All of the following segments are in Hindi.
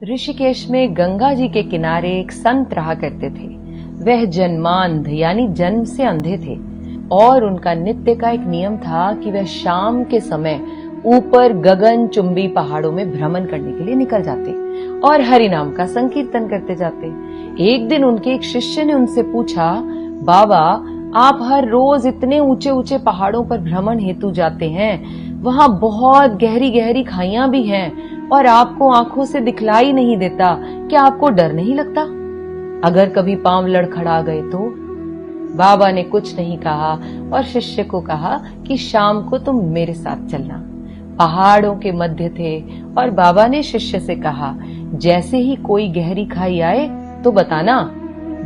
ऋषिकेश में गंगा जी के किनारे एक संत रहा करते थे। वह जन्मांध यानी जन्म से अंधे थे और उनका नित्य का एक नियम था कि वह शाम के समय ऊपर गगन चुंबी पहाड़ों में भ्रमण करने के लिए निकल जाते और हरि नाम का संकीर्तन करते जाते। एक दिन उनके एक शिष्य ने उनसे पूछा, बाबा आप हर रोज इतने ऊंचे ऊंचे पहाड़ों पर भ्रमण हेतु जाते हैं, वहां बहुत गहरी गहरी खाइयां भी हैं और आपको आंखों से दिखलाई नहीं देता, क्या आपको डर नहीं लगता? अगर कभी पांव लड़खड़ा गए तो? बाबा ने कुछ नहीं कहा और शिष्य को कहा कि शाम को तुम मेरे साथ चलना। पहाड़ों के मध्य थे और बाबा ने शिष्य से कहा, जैसे ही कोई गहरी खाई आए तो बताना।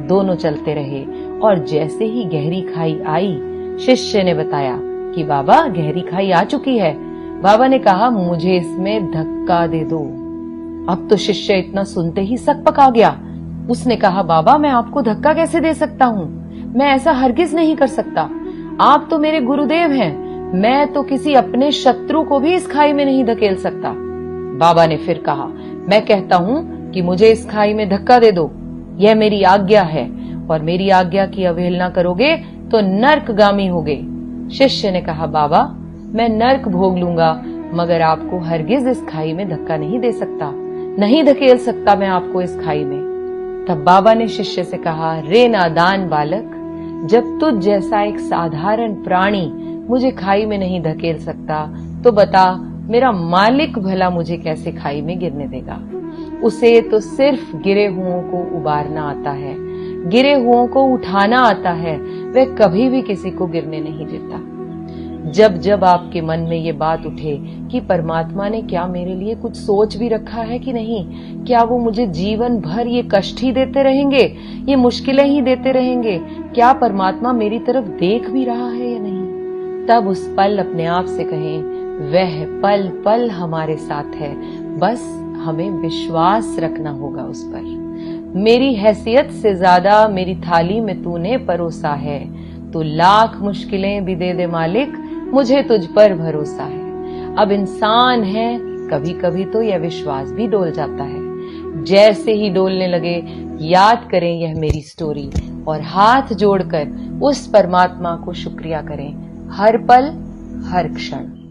दोनों चलते रहे और जैसे ही गहरी खाई आई, शिष्य ने बताया कि बाबा गहरी खाई आ चुकी है। बाबा ने कहा, मुझे इसमें धक्का दे दो। अब तो शिष्य इतना सुनते ही सकपका गया। उसने कहा, बाबा मैं आपको धक्का कैसे दे सकता हूँ? मैं ऐसा हरगिज नहीं कर सकता। आप तो मेरे गुरुदेव हैं। मैं तो किसी अपने शत्रु को भी इस खाई में नहीं धकेल सकता। बाबा ने फिर कहा, मैं कहता हूँ कि मुझे इस खाई में धक्का दे दो। यह मेरी आज्ञा है और मेरी आज्ञा की अवहेलना करोगे तो नर्कगामी होगे। शिष्य ने कहा, बाबा मैं नर्क भोग लूंगा मगर आपको हरगिज इस खाई में धक्का नहीं दे सकता, नहीं धकेल सकता मैं आपको इस खाई में। तब बाबा ने शिष्य से कहा, रे नादान बालक, जब तुझ जैसा एक साधारण प्राणी मुझे खाई में नहीं धकेल सकता तो बता मेरा मालिक भला मुझे कैसे खाई में गिरने देगा? उसे तो सिर्फ गिरे हुओं को उबारना आता है, गिरे हुओं को उठाना आता है। वह कभी भी किसी को गिरने नहीं देता। जब जब आपके मन में ये बात उठे कि परमात्मा ने क्या मेरे लिए कुछ सोच भी रखा है कि नहीं, क्या वो मुझे जीवन भर ये कष्ट ही देते रहेंगे, ये मुश्किलें ही देते रहेंगे, क्या परमात्मा मेरी तरफ देख भी रहा है या नहीं, तब उस पल अपने आप से कहें, वह पल पल हमारे साथ है, बस हमें विश्वास रखना होगा उस पर। मेरी हैसियत से ज्यादा मेरी थाली में तूने परोसा है, तू लाख मुश्किलें भी दे दे मालिक, मुझे तुझ पर भरोसा है। अब इंसान है, कभी कभी तो यह विश्वास भी डोल जाता है। जैसे ही डोलने लगे याद करें यह मेरी स्टोरी और हाथ जोड़कर उस परमात्मा को शुक्रिया करें हर पल हर क्षण।